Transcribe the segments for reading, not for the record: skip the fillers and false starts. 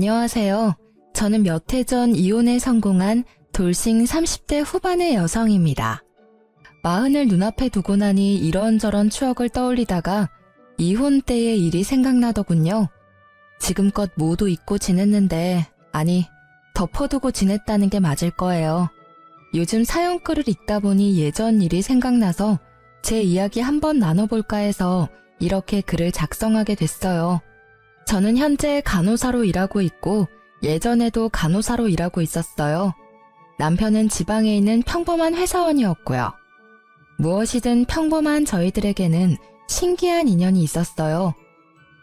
안녕하세요. 저는 몇 해 전 이혼에 성공한 돌싱 30대 후반의 여성입니다. 마흔을 눈앞에 두고 나니 이런저런 추억을 떠올리다가 이혼 때의 일이 생각나더군요. 지금껏 모두 잊고 지냈는데, 아니, 덮어두고 지냈다는 게 맞을 거예요. 요즘 사연글을 읽다 보니 예전 일이 생각나서 제 이야기 한번 나눠볼까 해서 이렇게 글을 작성하게 됐어요. 저는 현재 간호사로 일하고 있고 예전에도 간호사로 일하고 있었어요. 남편은 지방에 있는 평범한 회사원이었고요. 무엇이든 평범한 저희들에게는 신기한 인연이 있었어요.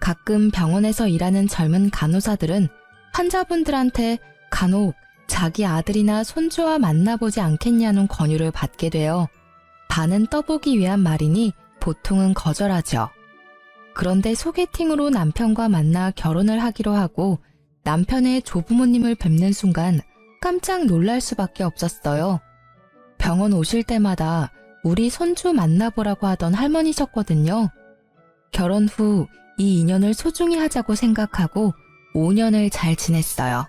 가끔 병원에서 일하는 젊은 간호사들은 환자분들한테 간혹 자기 아들이나 손주와 만나보지 않겠냐는 권유를 받게 돼요. 반은 떠보기 위한 말이니 보통은 거절하죠. 그런데 소개팅으로 남편과 만나 결혼을 하기로 하고 남편의 조부모님을 뵙는 순간 깜짝 놀랄 수밖에 없었어요. 병원 오실 때마다 우리 손주 만나보라고 하던 할머니셨거든요. 결혼 후 이 인연을 소중히 하자고 생각하고 5년을 잘 지냈어요.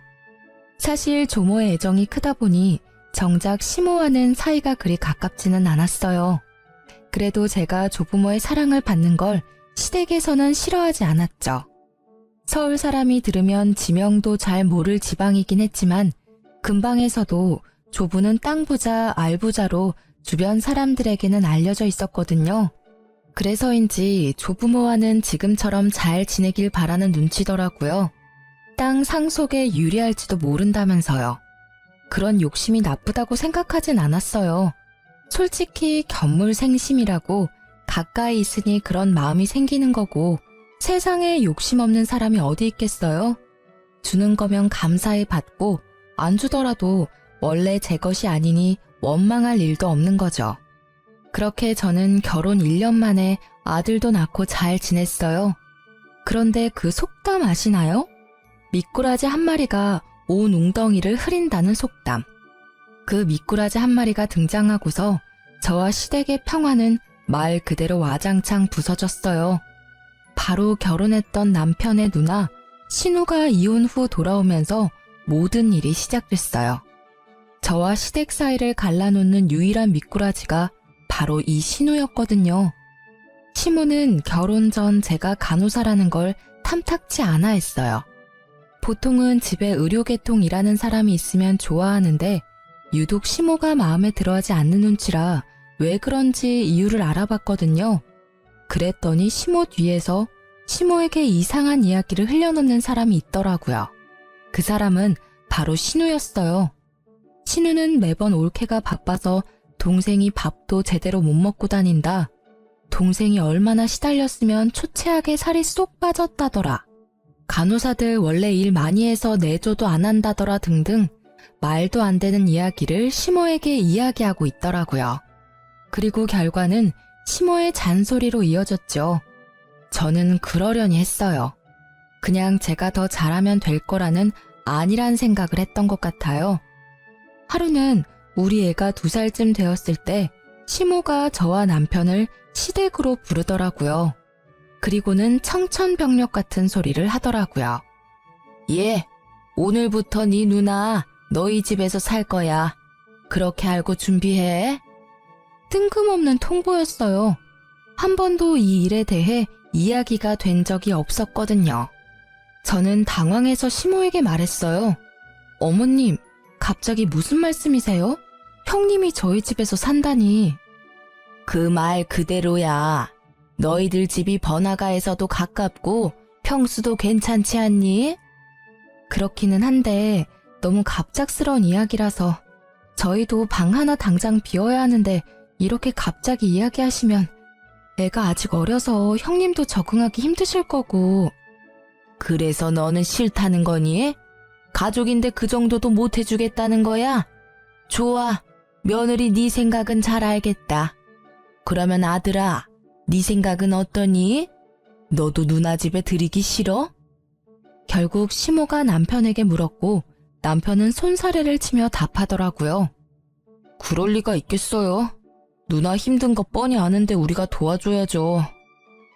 사실 조모의 애정이 크다 보니 정작 시모와는 사이가 그리 가깝지는 않았어요. 그래도 제가 조부모의 사랑을 받는 걸 시댁에서는 싫어하지 않았죠. 서울 사람이 들으면 지명도 잘 모를 지방이긴 했지만 근방에서도 조부는 땅 부자, 알 부자로 주변 사람들에게는 알려져 있었거든요. 그래서인지 조부모와는 지금처럼 잘 지내길 바라는 눈치더라고요. 땅 상속에 유리할지도 모른다면서요. 그런 욕심이 나쁘다고 생각하진 않았어요. 솔직히 견물생심이라고 가까이 있으니 그런 마음이 생기는 거고 세상에 욕심 없는 사람이 어디 있겠어요? 주는 거면 감사히 받고 안 주더라도 원래 제 것이 아니니 원망할 일도 없는 거죠. 그렇게 저는 결혼 1년 만에 아들도 낳고 잘 지냈어요. 그런데 그 속담 아시나요? 미꾸라지 한 마리가 온 웅덩이를 흐린다는 속담. 그 미꾸라지 한 마리가 등장하고서 저와 시댁의 평화는 말 그대로 와장창 부서졌어요. 바로 결혼했던 남편의 누나 신우가 이혼 후 돌아오면서 모든 일이 시작됐어요. 저와 시댁 사이를 갈라놓는 유일한 미꾸라지가 바로 이 신우였거든요. 시모는 결혼 전 제가 간호사라는 걸 탐탁치 않아 했어요. 보통은 집에 의료계통 일하는 사람이 있으면 좋아하는데 유독 시모가 마음에 들어하지 않는 눈치라 왜 그런지 이유를 알아봤거든요. 그랬더니 시모 뒤에서 시모에게 이상한 이야기를 흘려놓는 사람이 있더라고요. 그 사람은 바로 신우였어요. 신우는 매번 올케가 바빠서 동생이 밥도 제대로 못 먹고 다닌다. 동생이 얼마나 시달렸으면 초췌하게 살이 쏙 빠졌다더라. 간호사들 원래 일 많이 해서 내조도 안 한다더라 등등 말도 안 되는 이야기를 시모에게 이야기하고 있더라고요. 그리고 결과는 시모의 잔소리로 이어졌죠. 저는 그러려니 했어요. 그냥 제가 더 잘하면 될 거라는 아니란 생각을 했던 것 같아요. 하루는 우리 애가 2살쯤 되었을 때 시모가 저와 남편을 시댁으로 부르더라고요. 그리고는 청천벽력 같은 소리를 하더라고요. 예, 오늘부터 네 누나 너희 집에서 살 거야. 그렇게 알고 준비해. 뜬금없는 통보였어요. 한 번도 이 일에 대해 이야기가 된 적이 없었거든요. 저는 당황해서 시모에게 말했어요. 어머님, 갑자기 무슨 말씀이세요? 형님이 저희 집에서 산다니. 그 말 그대로야. 너희들 집이 번화가에서도 가깝고 평수도 괜찮지 않니? 그렇기는 한데 너무 갑작스러운 이야기라서 저희도 방 하나 당장 비워야 하는데 이렇게 갑자기 이야기하시면 애가 아직 어려서 형님도 적응하기 힘드실 거고. 그래서 너는 싫다는 거니? 가족인데 그 정도도 못 해주겠다는 거야? 좋아, 며느리 네 생각은 잘 알겠다. 그러면 아들아, 네 생각은 어떠니? 너도 누나 집에 들이기 싫어? 결국 시모가 남편에게 물었고 남편은 손사래를 치며 답하더라고요. 그럴 리가 있겠어요. 누나 힘든 거 뻔히 아는데 우리가 도와줘야죠.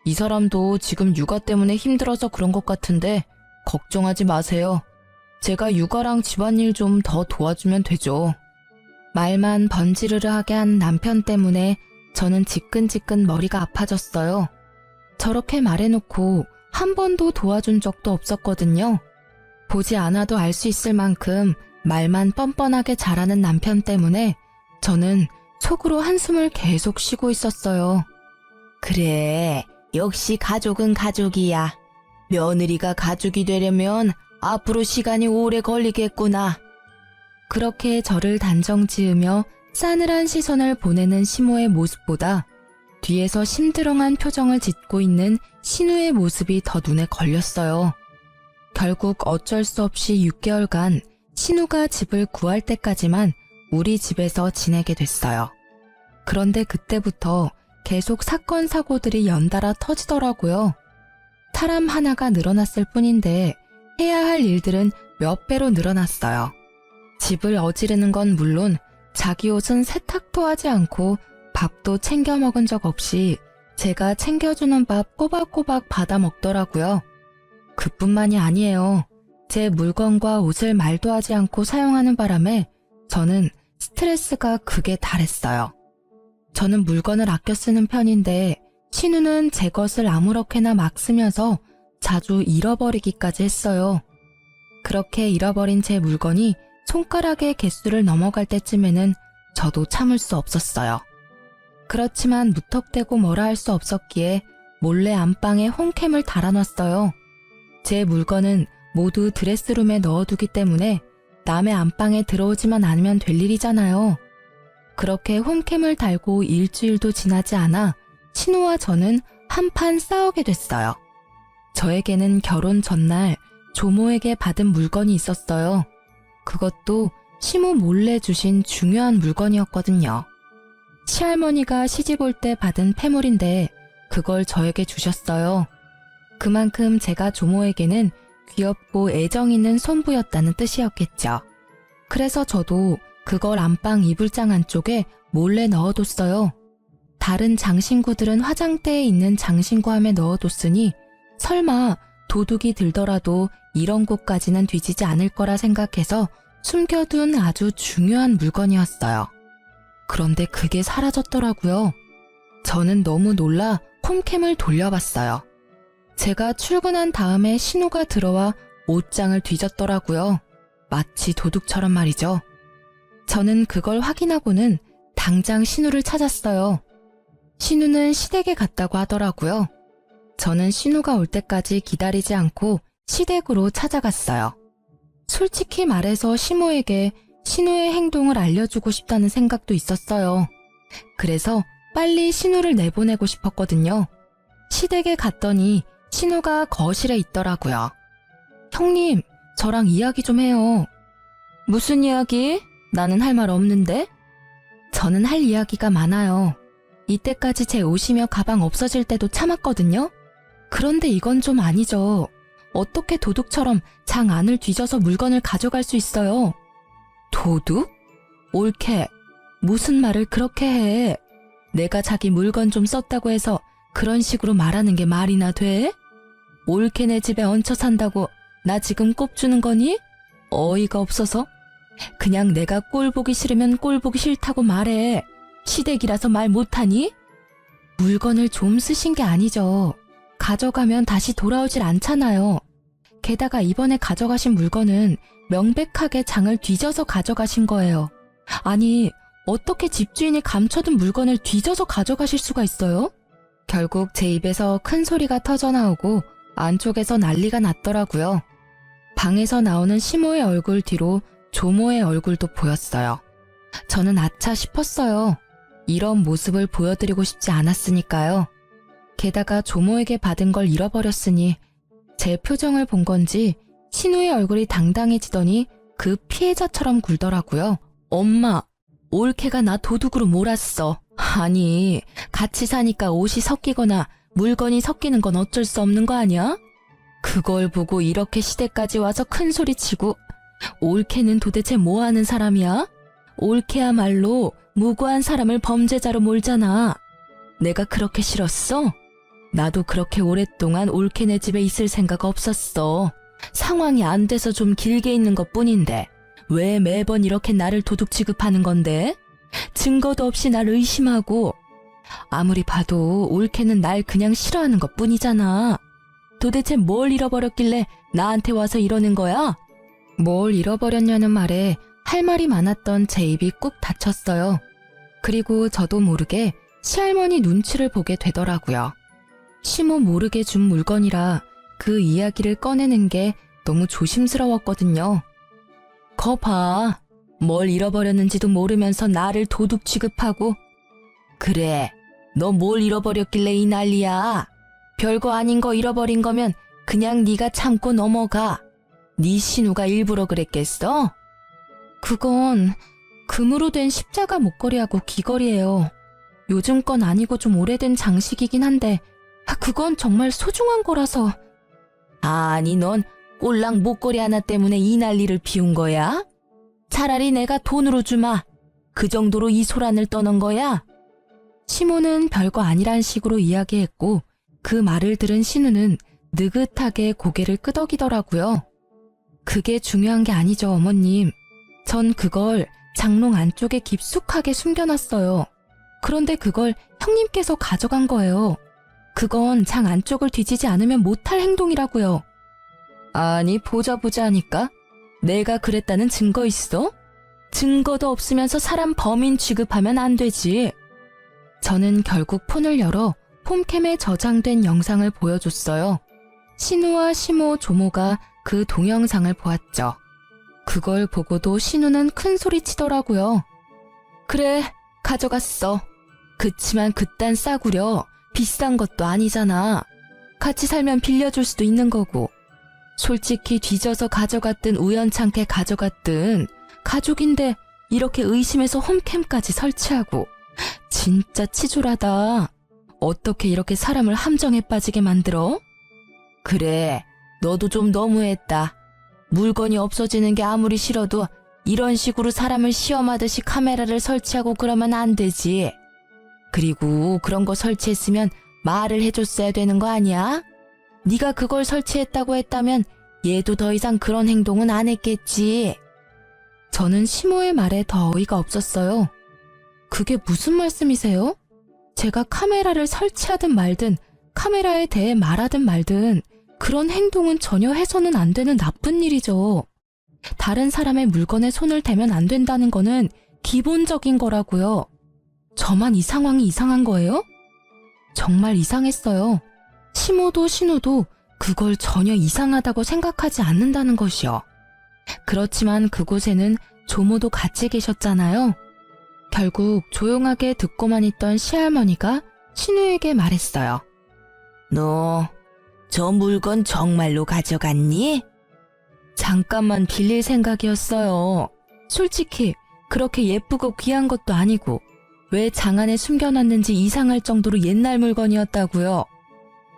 이 사람도 지금 육아 때문에 힘들어서 그런 것 같은데 걱정하지 마세요. 제가 육아랑 집안일 좀 더 도와주면 되죠. 말만 번지르르하게 한 남편 때문에 저는 지끈지끈 머리가 아파졌어요. 저렇게 말해놓고 한 번도 도와준 적도 없었거든요. 보지 않아도 알 수 있을 만큼 말만 뻔뻔하게 잘하는 남편 때문에 저는 속으로 한숨을 계속 쉬고 있었어요. 그래, 역시 가족은 가족이야. 며느리가 가족이 되려면 앞으로 시간이 오래 걸리겠구나. 그렇게 저를 단정지으며 싸늘한 시선을 보내는 시모의 모습보다 뒤에서 심드렁한 표정을 짓고 있는 신우의 모습이 더 눈에 걸렸어요. 결국 어쩔 수 없이 6개월간 신우가 집을 구할 때까지만 우리 집에서 지내게 됐어요. 그런데 그때부터 계속 사건 사고들이 연달아 터지더라고요. 사람 하나가 늘어났을 뿐인데 해야 할 일들은 몇 배로 늘어났어요. 집을 어지르는 건 물론 자기 옷은 세탁도 하지 않고 밥도 챙겨 먹은 적 없이 제가 챙겨주는 밥 꼬박꼬박 받아 먹더라고요. 그뿐만이 아니에요. 제 물건과 옷을 말도 하지 않고 사용하는 바람에 저는 스트레스가 극에 달했어요. 저는 물건을 아껴 쓰는 편인데 신우는 제 것을 아무렇게나 막 쓰면서 자주 잃어버리기까지 했어요. 그렇게 잃어버린 제 물건이 손가락의 개수를 넘어갈 때쯤에는 저도 참을 수 없었어요. 그렇지만 무턱대고 뭐라 할 수 없었기에 몰래 안방에 홈캠을 달아놨어요. 제 물건은 모두 드레스룸에 넣어두기 때문에 남의 안방에 들어오지만 않으면 될 일이잖아요. 그렇게 홈캠을 달고 일주일도 지나지 않아 신우와 저는 한판 싸우게 됐어요. 저에게는 결혼 전날 조모에게 받은 물건이 있었어요. 그것도 시모 몰래 주신 중요한 물건이었거든요. 시할머니가 시집 올 때 받은 패물인데 그걸 저에게 주셨어요. 그만큼 제가 조모에게는 귀엽고 애정 있는 손부였다는 뜻이었겠죠. 그래서 저도 그걸 안방 이불장 안쪽에 몰래 넣어뒀어요. 다른 장신구들은 화장대에 있는 장신구함에 넣어뒀으니 설마 도둑이 들더라도 이런 곳까지는 뒤지지 않을 거라 생각해서 숨겨둔 아주 중요한 물건이었어요. 그런데 그게 사라졌더라고요. 저는 너무 놀라 홈캠을 돌려봤어요. 제가 출근한 다음에 신우가 들어와 옷장을 뒤졌더라고요. 마치 도둑처럼 말이죠. 저는 그걸 확인하고는 당장 신우를 찾았어요. 신우는 시댁에 갔다고 하더라고요. 저는 신우가 올 때까지 기다리지 않고 시댁으로 찾아갔어요. 솔직히 말해서 시모에게 신우의 행동을 알려주고 싶다는 생각도 있었어요. 그래서 빨리 신우를 내보내고 싶었거든요. 시댁에 갔더니 신우가 거실에 있더라고요. 형님, 저랑 이야기 좀 해요. 무슨 이야기? 나는 할 말 없는데? 저는 할 이야기가 많아요. 이때까지 제 옷이며 가방 없어질 때도 참았거든요. 그런데 이건 좀 아니죠. 어떻게 도둑처럼 장 안을 뒤져서 물건을 가져갈 수 있어요? 도둑? 옳게. 무슨 말을 그렇게 해? 내가 자기 물건 좀 썼다고 해서 그런 식으로 말하는 게 말이나 돼? 옳게 내 집에 얹혀 산다고 나 지금 꼽주는 거니? 어이가 없어서? 그냥 내가 꼴 보기 싫으면 꼴 보기 싫다고 말해. 시댁이라서 말 못하니? 물건을 좀 쓰신 게 아니죠. 가져가면 다시 돌아오질 않잖아요. 게다가 이번에 가져가신 물건은 명백하게 장을 뒤져서 가져가신 거예요. 아니, 어떻게 집주인이 감춰둔 물건을 뒤져서 가져가실 수가 있어요? 결국 제 입에서 큰 소리가 터져나오고 안쪽에서 난리가 났더라고요. 방에서 나오는 시모의 얼굴 뒤로 조모의 얼굴도 보였어요. 저는 아차 싶었어요. 이런 모습을 보여드리고 싶지 않았으니까요. 게다가 조모에게 받은 걸 잃어버렸으니 제 표정을 본 건지 신우의 얼굴이 당당해지더니 그 피해자처럼 굴더라고요. 엄마, 올케가 나 도둑으로 몰았어. 아니, 같이 사니까 옷이 섞이거나 물건이 섞이는 건 어쩔 수 없는 거 아니야? 그걸 보고 이렇게 시댁까지 와서 큰 소리 치고 올케는 도대체 뭐 하는 사람이야? 올케야말로 무고한 사람을 범죄자로 몰잖아. 내가 그렇게 싫었어? 나도 그렇게 오랫동안 올케네 집에 있을 생각 없었어. 상황이 안 돼서 좀 길게 있는 것뿐인데 왜 매번 이렇게 나를 도둑 취급하는 건데? 증거도 없이 날 의심하고 아무리 봐도 올케는 날 그냥 싫어하는 것뿐이잖아. 도대체 뭘 잃어버렸길래 나한테 와서 이러는 거야? 뭘 잃어버렸냐는 말에 할 말이 많았던 제 입이 꾹 닫혔어요. 그리고 저도 모르게 시할머니 눈치를 보게 되더라고요. 시모 모르게 준 물건이라 그 이야기를 꺼내는 게 너무 조심스러웠거든요. 거 봐. 뭘 잃어버렸는지도 모르면서 나를 도둑 취급하고. 그래, 너 뭘 잃어버렸길래 이 난리야. 별거 아닌 거 잃어버린 거면 그냥 네가 참고 넘어가. 네 신우가 일부러 그랬겠어? 그건 금으로 된 십자가 목걸이하고 귀걸이에요. 요즘 건 아니고 좀 오래된 장식이긴 한데 그건 정말 소중한 거라서. 아니, 넌 꼴랑 목걸이 하나 때문에 이 난리를 피운 거야? 차라리 내가 돈으로 주마. 그 정도로 이 소란을 떠는 거야? 시모는 별거 아니란 식으로 이야기했고 그 말을 들은 신우는 느긋하게 고개를 끄덕이더라고요. 그게 중요한 게 아니죠, 어머님. 전 그걸 장롱 안쪽에 깊숙하게 숨겨놨어요. 그런데 그걸 형님께서 가져간 거예요. 그건 장 안쪽을 뒤지지 않으면 못할 행동이라고요. 아니, 보자 하니까 내가 그랬다는 증거 있어? 증거도 없으면서 사람 범인 취급하면 안 되지. 저는 결국 폰을 열어 홈캠에 저장된 영상을 보여줬어요. 신우와 시모, 조모가 그 동영상을 보았죠. 그걸 보고도 신우는 큰 소리 치더라고요. 그래, 가져갔어. 그치만 그딴 싸구려 비싼 것도 아니잖아. 같이 살면 빌려줄 수도 있는 거고. 솔직히 뒤져서 가져갔든 우연찮게 가져갔든 가족인데 이렇게 의심해서 홈캠까지 설치하고. 진짜 치졸하다. 어떻게 이렇게 사람을 함정에 빠지게 만들어? 그래, 너도 좀 너무했다. 물건이 없어지는 게 아무리 싫어도 이런 식으로 사람을 시험하듯이 카메라를 설치하고 그러면 안 되지. 그리고 그런 거 설치했으면 말을 해줬어야 되는 거 아니야? 네가 그걸 설치했다고 했다면 얘도 더 이상 그런 행동은 안 했겠지. 저는 시모의 말에 더 어이가 없었어요. 그게 무슨 말씀이세요? 제가 카메라를 설치하든 말든 카메라에 대해 말하든 말든 그런 행동은 전혀 해서는 안 되는 나쁜 일이죠. 다른 사람의 물건에 손을 대면 안 된다는 거는 기본적인 거라고요. 저만 이 상황이 이상한 거예요? 정말 이상했어요. 시모도 신우도 그걸 전혀 이상하다고 생각하지 않는다는 것이요. 그렇지만 그곳에는 조모도 같이 계셨잖아요. 결국 조용하게 듣고만 있던 시할머니가 신우에게 말했어요. 너 저 물건 정말로 가져갔니? 잠깐만 빌릴 생각이었어요. 솔직히 그렇게 예쁘고 귀한 것도 아니고 왜 장 안에 숨겨놨는지 이상할 정도로 옛날 물건이었다고요.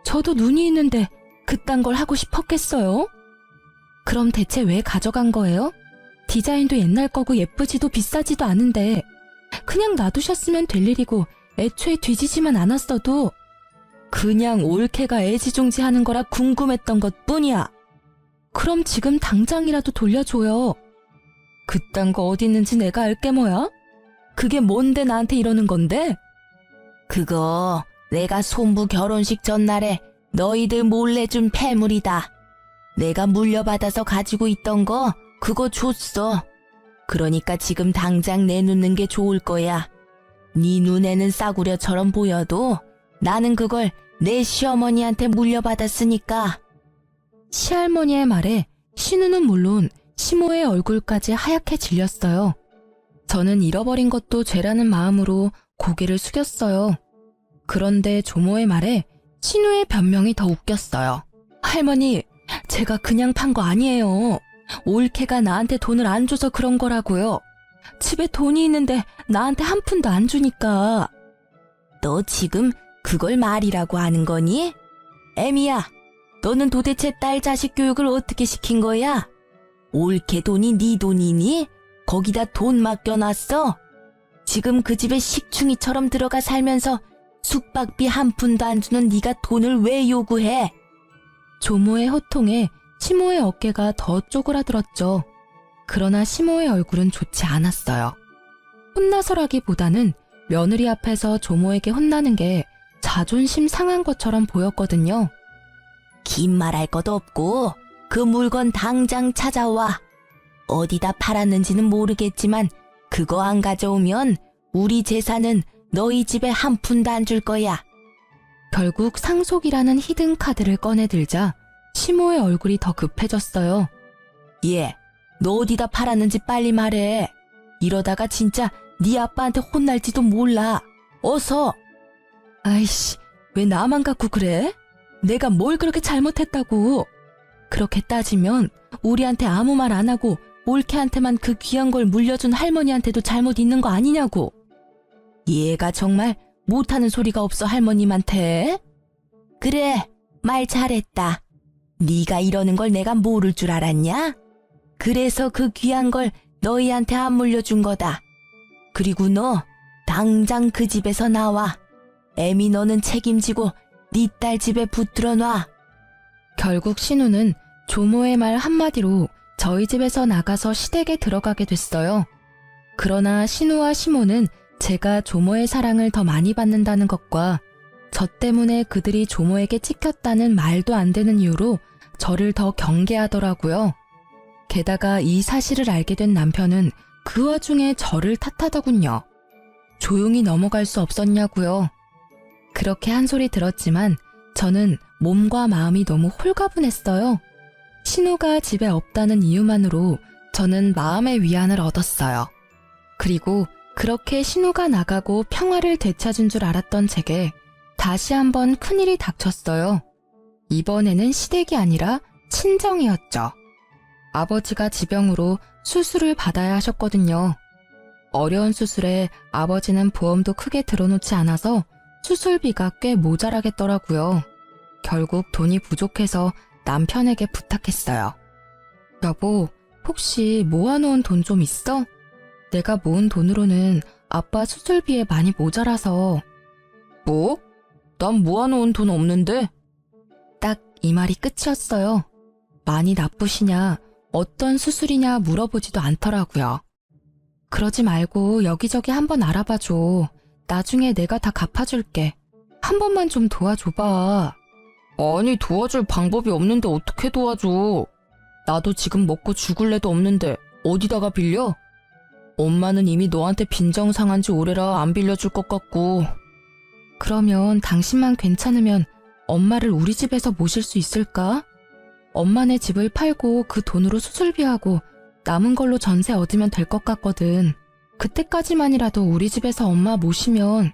저도 눈이 있는데 그딴 걸 하고 싶었겠어요? 그럼 대체 왜 가져간 거예요? 디자인도 옛날 거고 예쁘지도 비싸지도 않은데 그냥 놔두셨으면 될 일이고 애초에 뒤지지만 않았어도 그냥 올케가 애지중지하는 거라 궁금했던 것뿐이야. 그럼 지금 당장이라도 돌려줘요. 그딴 거 어디 있는지 내가 알게 뭐야? 그게 뭔데 나한테 이러는 건데? 그거 내가 손부 결혼식 전날에 너희들 몰래 준 폐물이다. 내가 물려받아서 가지고 있던 거 그거 줬어. 그러니까 지금 당장 내놓는 게 좋을 거야. 네 눈에는 싸구려처럼 보여도 나는 그걸 내 시어머니한테 물려받았으니까. 시할머니의 말에 신우는 물론 시모의 얼굴까지 하얗게 질렸어요. 저는 잃어버린 것도 죄라는 마음으로 고개를 숙였어요. 그런데 조모의 말에 신우의 변명이 더 웃겼어요. 할머니, 제가 그냥 판 거 아니에요. 올케가 나한테 돈을 안 줘서 그런 거라고요. 집에 돈이 있는데 나한테 한 푼도 안 주니까. 너 지금 그걸 말이라고 하는 거니? 애미야, 너는 도대체 딸 자식 교육을 어떻게 시킨 거야? 올케 돈이 네 돈이니? 거기다 돈 맡겨놨어? 지금 그 집에 식충이처럼 들어가 살면서 숙박비 한 푼도 안 주는 네가 돈을 왜 요구해? 조모의 호통에 시모의 어깨가 더 쪼그라들었죠. 그러나 시모의 얼굴은 좋지 않았어요. 혼나서라기보다는 며느리 앞에서 조모에게 혼나는 게 자존심 상한 것처럼 보였거든요. 긴 말할 것도 없고 그 물건 당장 찾아와. 어디다 팔았는지는 모르겠지만 그거 안 가져오면 우리 재산은 너희 집에 한 푼도 안 줄 거야. 결국 상속이라는 히든 카드를 꺼내들자 시모의 얼굴이 더 급해졌어요. 얘, 너 어디다 팔았는지 빨리 말해. 이러다가 진짜 네 아빠한테 혼날지도 몰라. 어서. 아이씨, 왜 나만 갖고 그래? 내가 뭘 그렇게 잘못했다고. 그렇게 따지면 우리한테 아무 말 안 하고 올케한테만 그 귀한 걸 물려준 할머니한테도 잘못 있는 거 아니냐고. 얘가 정말 못하는 소리가 없어 할머님한테. 그래, 말 잘했다. 네가 이러는 걸 내가 모를 줄 알았냐? 그래서 그 귀한 걸 너희한테 안 물려준 거다. 그리고 너 당장 그 집에서 나와. 애미 너는 책임지고 네 딸 집에 붙들어 놔. 결국 신우는 조모의 말 한마디로 저희 집에서 나가서 시댁에 들어가게 됐어요. 그러나 신우와 시모는 제가 조모의 사랑을 더 많이 받는다는 것과 저 때문에 그들이 조모에게 찍혔다는 말도 안 되는 이유로 저를 더 경계하더라고요. 게다가 이 사실을 알게 된 남편은 그 와중에 저를 탓하더군요. 조용히 넘어갈 수 없었냐고요. 그렇게 한 소리 들었지만 저는 몸과 마음이 너무 홀가분했어요. 신우가 집에 없다는 이유만으로 저는 마음의 위안을 얻었어요. 그리고 그렇게 신우가 나가고 평화를 되찾은 줄 알았던 제게 다시 한번 큰일이 닥쳤어요. 이번에는 시댁이 아니라 친정이었죠. 아버지가 지병으로 수술을 받아야 하셨거든요. 어려운 수술에 아버지는 보험도 크게 들어놓지 않아서 수술비가 꽤 모자라겠더라고요. 결국 돈이 부족해서 남편에게 부탁했어요. 여보, 혹시 모아놓은 돈 좀 있어? 내가 모은 돈으로는 아빠 수술비에 많이 모자라서. 뭐? 난 모아놓은 돈 없는데? 딱 이 말이 끝이었어요. 많이 나쁘시냐, 어떤 수술이냐 물어보지도 않더라고요. 그러지 말고 여기저기 한번 알아봐줘. 나중에 내가 다 갚아줄게. 한 번만 좀 도와줘봐. 아니, 도와줄 방법이 없는데 어떻게 도와줘? 나도 지금 먹고 죽을 애도 없는데 어디다가 빌려? 엄마는 이미 너한테 빈정 상한 지 오래라 안 빌려줄 것 같고. 그러면 당신만 괜찮으면 엄마를 우리 집에서 모실 수 있을까? 엄마네 집을 팔고 그 돈으로 수술비하고 남은 걸로 전세 얻으면 될 것 같거든. 그때까지만이라도 우리 집에서 엄마 모시면.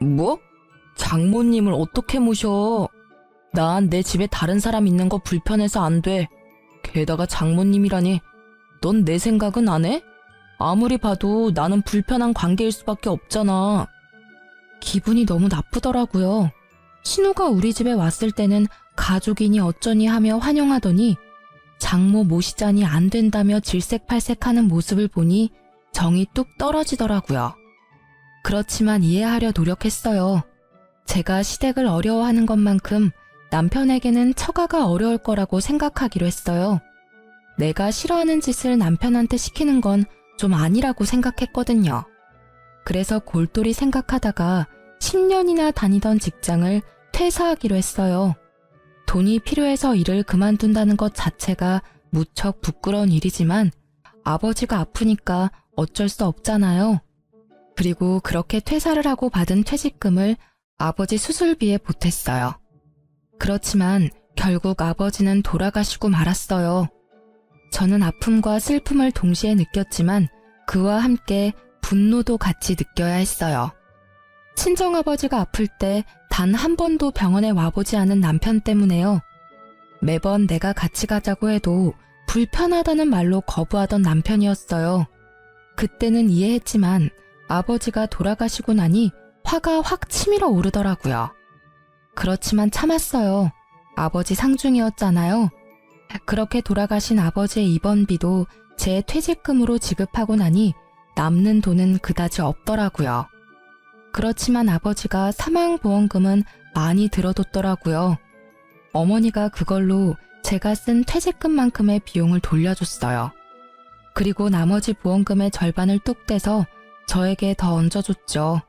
뭐? 장모님을 어떻게 모셔? 난 내 집에 다른 사람 있는 거 불편해서 안 돼. 게다가 장모님이라니. 넌 내 생각은 안 해? 아무리 봐도 나는 불편한 관계일 수밖에 없잖아. 기분이 너무 나쁘더라고요. 신우가 우리 집에 왔을 때는 가족이니 어쩌니 하며 환영하더니 장모 모시자니 안 된다며 질색팔색하는 모습을 보니 정이 뚝 떨어지더라고요. 그렇지만 이해하려 노력했어요. 제가 시댁을 어려워하는 것만큼 남편에게는 처가가 어려울 거라고 생각하기로 했어요. 내가 싫어하는 짓을 남편한테 시키는 건 좀 아니라고 생각했거든요. 그래서 골똘히 생각하다가 10년이나 다니던 직장을 퇴사하기로 했어요. 돈이 필요해서 일을 그만둔다는 것 자체가 무척 부끄러운 일이지만 아버지가 아프니까 어쩔 수 없잖아요. 그리고 그렇게 퇴사를 하고 받은 퇴직금을 아버지 수술비에 보탰어요. 그렇지만 결국 아버지는 돌아가시고 말았어요. 저는 아픔과 슬픔을 동시에 느꼈지만 그와 함께 분노도 같이 느껴야 했어요. 친정아버지가 아플 때 단 한 번도 병원에 와보지 않은 남편 때문에요. 매번 내가 같이 가자고 해도 불편하다는 말로 거부하던 남편이었어요. 그때는 이해했지만 아버지가 돌아가시고 나니 화가 확 치밀어 오르더라고요. 그렇지만 참았어요. 아버지 상중이었잖아요. 그렇게 돌아가신 아버지의 입원비도 제 퇴직금으로 지급하고 나니 남는 돈은 그다지 없더라고요. 그렇지만 아버지가 사망보험금은 많이 들어뒀더라고요. 어머니가 그걸로 제가 쓴 퇴직금만큼의 비용을 돌려줬어요. 그리고 나머지 보험금의 절반을 뚝 떼서 저에게 더 얹어줬죠.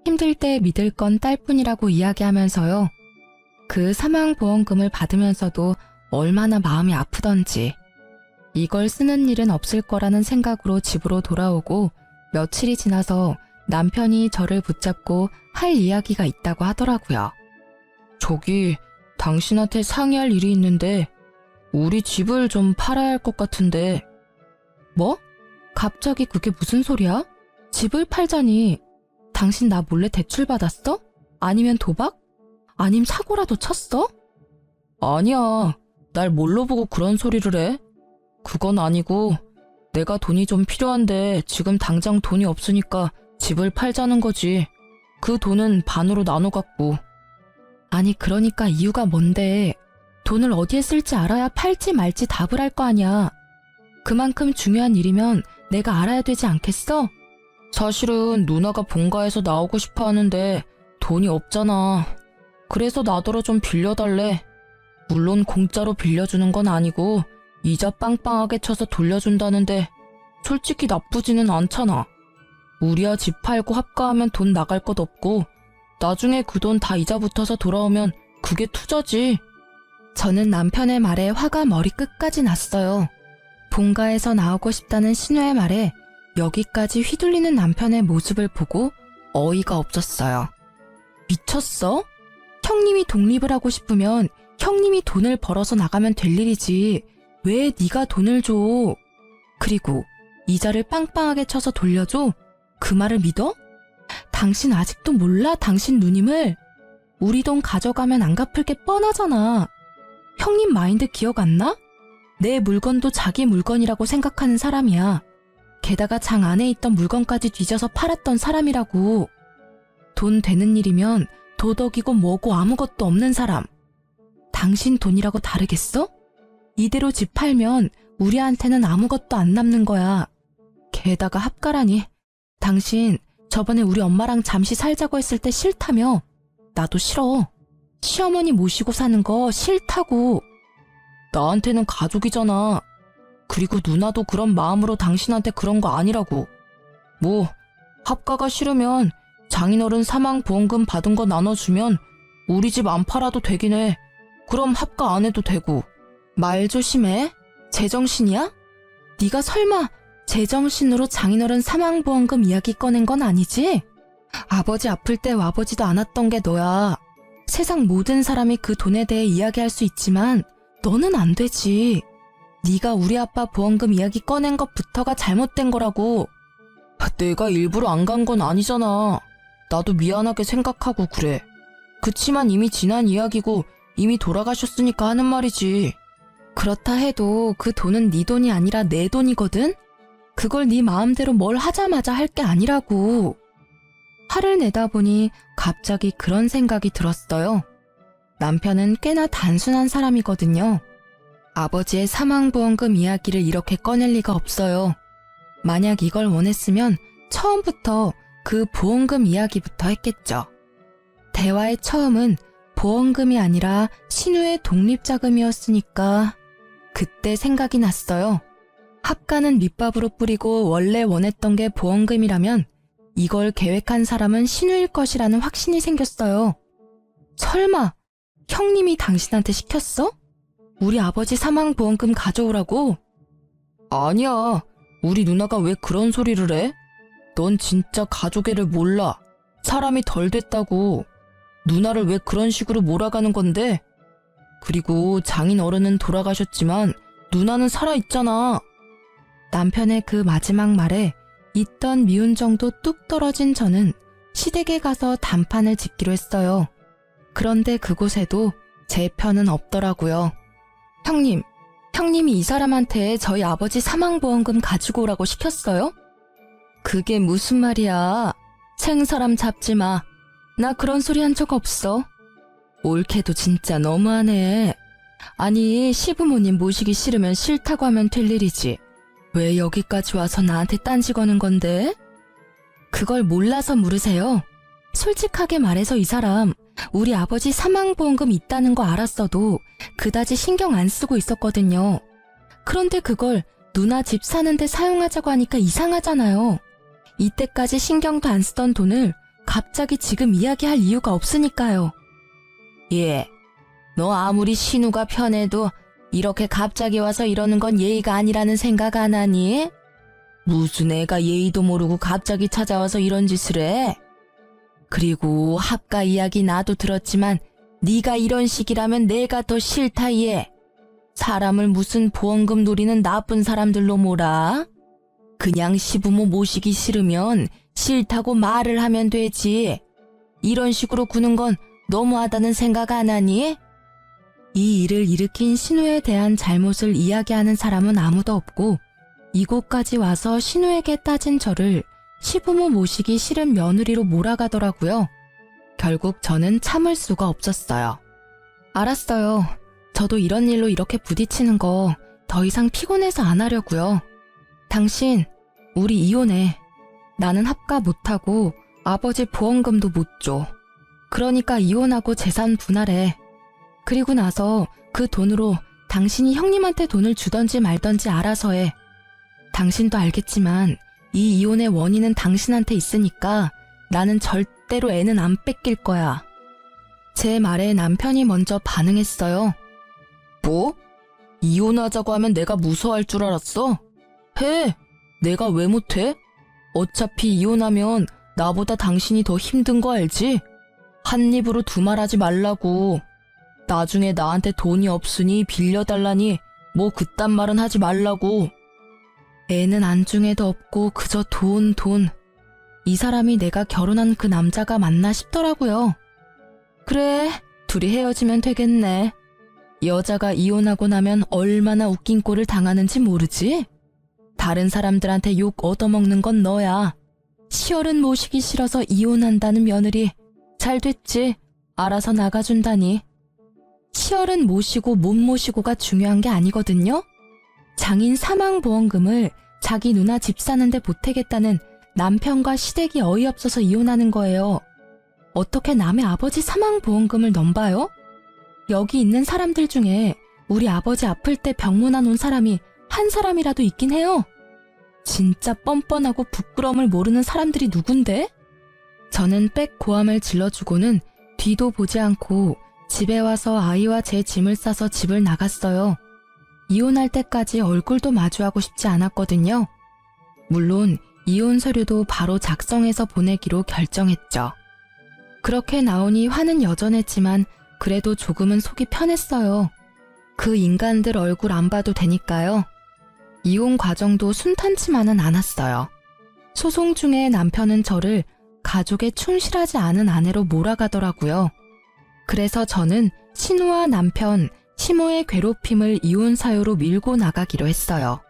힘들 때 믿을 건 딸뿐이라고 이야기하면서요. 그 사망보험금을 받으면서도 얼마나 마음이 아프던지. 이걸 쓰는 일은 없을 거라는 생각으로 집으로 돌아오고 며칠이 지나서 남편이 저를 붙잡고 할 이야기가 있다고 하더라고요. 저기, 당신한테 상의할 일이 있는데 우리 집을 좀 팔아야 할 것 같은데. 뭐? 갑자기 그게 무슨 소리야? 집을 팔자니. 당신 나 몰래 대출 받았어? 아니면 도박? 아님 사고라도 쳤어? 아니야. 날 뭘로 보고 그런 소리를 해? 그건 아니고 내가 돈이 좀 필요한데 지금 당장 돈이 없으니까 집을 팔자는 거지. 그 돈은 반으로 나눠 갖고. 아니 그러니까 이유가 뭔데? 돈을 어디에 쓸지 알아야 팔지 말지 답을 할 거 아니야. 그만큼 중요한 일이면 내가 알아야 되지 않겠어? 사실은 누나가 본가에서 나오고 싶어 하는데 돈이 없잖아. 그래서 나더러 좀 빌려달래. 물론 공짜로 빌려주는 건 아니고 이자 빵빵하게 쳐서 돌려준다는데 솔직히 나쁘지는 않잖아. 우리야 집 팔고 합가하면 돈 나갈 것 없고 나중에 그 돈 다 이자 붙어서 돌아오면 그게 투자지. 저는 남편의 말에 화가 머리끝까지 났어요. 본가에서 나오고 싶다는 신우의 말에 여기까지 휘둘리는 남편의 모습을 보고 어이가 없었어요. 미쳤어? 형님이 독립을 하고 싶으면 형님이 돈을 벌어서 나가면 될 일이지. 왜 네가 돈을 줘? 그리고 이자를 빵빵하게 쳐서 돌려줘? 그 말을 믿어? 당신 아직도 몰라, 당신 누님을? 우리 돈 가져가면 안 갚을 게 뻔하잖아. 형님 마인드 기억 안 나? 내 물건도 자기 물건이라고 생각하는 사람이야. 게다가 장 안에 있던 물건까지 뒤져서 팔았던 사람이라고. 돈 되는 일이면 도덕이고 뭐고 아무것도 없는 사람. 당신 돈이라고 다르겠어? 이대로 집 팔면 우리한테는 아무것도 안 남는 거야. 게다가 합가라니. 당신 저번에 우리 엄마랑 잠시 살자고 했을 때 싫다며. 나도 싫어. 시어머니 모시고 사는 거 싫다고. 나한테는 가족이잖아. 그리고 누나도 그런 마음으로 당신한테 그런 거 아니라고. 뭐 합가가 싫으면 장인어른 사망보험금 받은 거 나눠주면 우리 집 안 팔아도 되긴 해. 그럼 합가 안 해도 되고. 말 조심해. 제정신이야? 네가 설마 제정신으로 장인어른 사망보험금 이야기 꺼낸 건 아니지? 아버지 아플 때 와보지도 않았던 게 너야. 세상 모든 사람이 그 돈에 대해 이야기할 수 있지만 너는 안 되지. 네가 우리 아빠 보험금 이야기 꺼낸 것부터가 잘못된 거라고. 내가 일부러 안 간 건 아니잖아. 나도 미안하게 생각하고 그래. 그치만 이미 지난 이야기고 이미 돌아가셨으니까 하는 말이지. 그렇다 해도 그 돈은 네 돈이 아니라 내 돈이거든? 그걸 네 마음대로 뭘 하자마자 할 게 아니라고. 화를 내다 보니 갑자기 그런 생각이 들었어요. 남편은 꽤나 단순한 사람이거든요. 아버지의 사망보험금 이야기를 이렇게 꺼낼 리가 없어요. 만약 이걸 원했으면 처음부터 그 보험금 이야기부터 했겠죠. 대화의 처음은 보험금이 아니라 신우의 독립자금이었으니까 그때 생각이 났어요. 합가는 밑밥으로 뿌리고 원래 원했던 게 보험금이라면 이걸 계획한 사람은 신우일 것이라는 확신이 생겼어요. 설마 형님이 당신한테 시켰어? 우리 아버지 사망보험금 가져오라고? 아니야. 우리 누나가 왜 그런 소리를 해? 넌 진짜 가족애를 몰라. 사람이 덜 됐다고. 누나를 왜 그런 식으로 몰아가는 건데? 그리고 장인 어른은 돌아가셨지만 누나는 살아있잖아. 남편의 그 마지막 말에 있던 미운 정도 뚝 떨어진 저는 시댁에 가서 단판을 짓기로 했어요. 그런데 그곳에도 제 편은 없더라고요. 형님이 이 사람한테 저희 아버지 사망보험금 가지고 오라고 시켰어요? 그게 무슨 말이야. 생사람 잡지 마. 나 그런 소리 한 적 없어. 올케도 진짜 너무하네. 아니 시부모님 모시기 싫으면 싫다고 하면 될 일이지. 왜 여기까지 와서 나한테 딴지 거는 건데? 그걸 몰라서 물으세요. 솔직하게 말해서 이 사람 우리 아버지 사망보험금 있다는 거 알았어도 그다지 신경 안 쓰고 있었거든요. 그런데 그걸 누나 집 사는데 사용하자고 하니까 이상하잖아요. 이때까지 신경도 안 쓰던 돈을 갑자기 지금 이야기할 이유가 없으니까요. 예, 너 아무리 신우가 편해도 이렇게 갑자기 와서 이러는 건 예의가 아니라는 생각 안 하니? 무슨 애가 예의도 모르고 갑자기 찾아와서 이런 짓을 해? 그리고 합가 이야기 나도 들었지만 네가 이런 식이라면 내가 더 싫다 얘. 사람을 무슨 보험금 노리는 나쁜 사람들로 몰아? 그냥 시부모 모시기 싫으면 싫다고 말을 하면 되지. 이런 식으로 구는 건 너무하다는 생각 안 하니? 이 일을 일으킨 신우에 대한 잘못을 이야기하는 사람은 아무도 없고 이곳까지 와서 신우에게 따진 저를 시부모 모시기 싫은 며느리로 몰아가더라고요. 결국 저는 참을 수가 없었어요. 알았어요. 저도 이런 일로 이렇게 부딪히는 거 더 이상 피곤해서 안 하려고요. 당신, 우리 이혼해. 나는 합가 못하고 아버지 보험금도 못 줘. 그러니까 이혼하고 재산 분할해. 그리고 나서 그 돈으로 당신이 형님한테 돈을 주던지 말던지 알아서 해. 당신도 알겠지만 이 이혼의 원인은 당신한테 있으니까 나는 절대로 애는 안 뺏길 거야. 제 말에 남편이 먼저 반응했어요. 뭐? 이혼하자고 하면 내가 무서워할 줄 알았어? 해! 내가 왜 못해? 어차피 이혼하면 나보다 당신이 더 힘든 거 알지? 한 입으로 두 말하지 말라고. 나중에 나한테 돈이 없으니 빌려달라니 뭐 그딴 말은 하지 말라고. 애는 안중에도 없고 그저 돈. 이 사람이 내가 결혼한 그 남자가 맞나 싶더라고요. 그래, 둘이 헤어지면 되겠네. 여자가 이혼하고 나면 얼마나 웃긴 꼴을 당하는지 모르지? 다른 사람들한테 욕 얻어먹는 건 너야. 시어른 모시기 싫어서 이혼한다는 며느리. 잘 됐지. 알아서 나가준다니. 시어른 모시고 못 모시고가 중요한 게 아니거든요. 장인 사망보험금을 자기 누나 집 사는데 보태겠다는 남편과 시댁이 어이없어서 이혼하는 거예요. 어떻게 남의 아버지 사망보험금을 넘봐요? 여기 있는 사람들 중에 우리 아버지 아플 때 병문안 온 사람이 한 사람이라도 있긴 해요. 진짜 뻔뻔하고 부끄러움을 모르는 사람들이 누군데? 저는 빽 고함을 질러주고는 뒤도 보지 않고 집에 와서 아이와 제 짐을 싸서 집을 나갔어요. 이혼할 때까지 얼굴도 마주하고 싶지 않았거든요. 물론 이혼 서류도 바로 작성해서 보내기로 결정했죠. 그렇게 나오니 화는 여전했지만 그래도 조금은 속이 편했어요. 그 인간들 얼굴 안 봐도 되니까요. 이혼 과정도 순탄치만은 않았어요. 소송 중에 남편은 저를 가족에 충실하지 않은 아내로 몰아가더라고요. 그래서 저는 신우와 남편, 시모의 괴롭힘을 이혼 사유로 밀고 나가기로 했어요.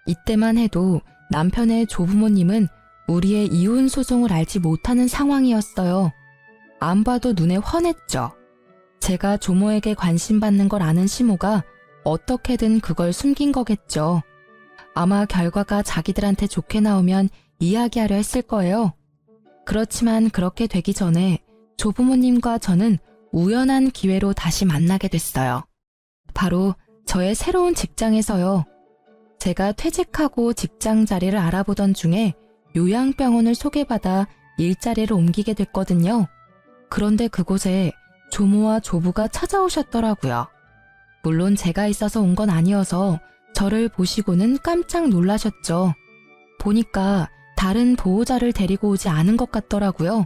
이때만 해도 남편의 조부모님은 우리의 이혼 소송을 알지 못하는 상황이었어요. 안 봐도 눈에 훤했죠. 제가 조모에게 관심받는 걸 아는 시모가 어떻게든 그걸 숨긴 거겠죠. 아마 결과가 자기들한테 좋게 나오면 이야기하려 했을 거예요. 그렇지만 그렇게 되기 전에 조부모님과 저는 우연한 기회로 다시 만나게 됐어요. 바로 저의 새로운 직장에서요. 제가 퇴직하고 직장 자리를 알아보던 중에 요양병원을 소개받아 일자리를 옮기게 됐거든요. 그런데 그곳에 조모와 조부가 찾아오셨더라고요. 물론 제가 있어서 온 건 아니어서 저를 보시고는 깜짝 놀라셨죠. 보니까 다른 보호자를 데리고 오지 않은 것 같더라고요.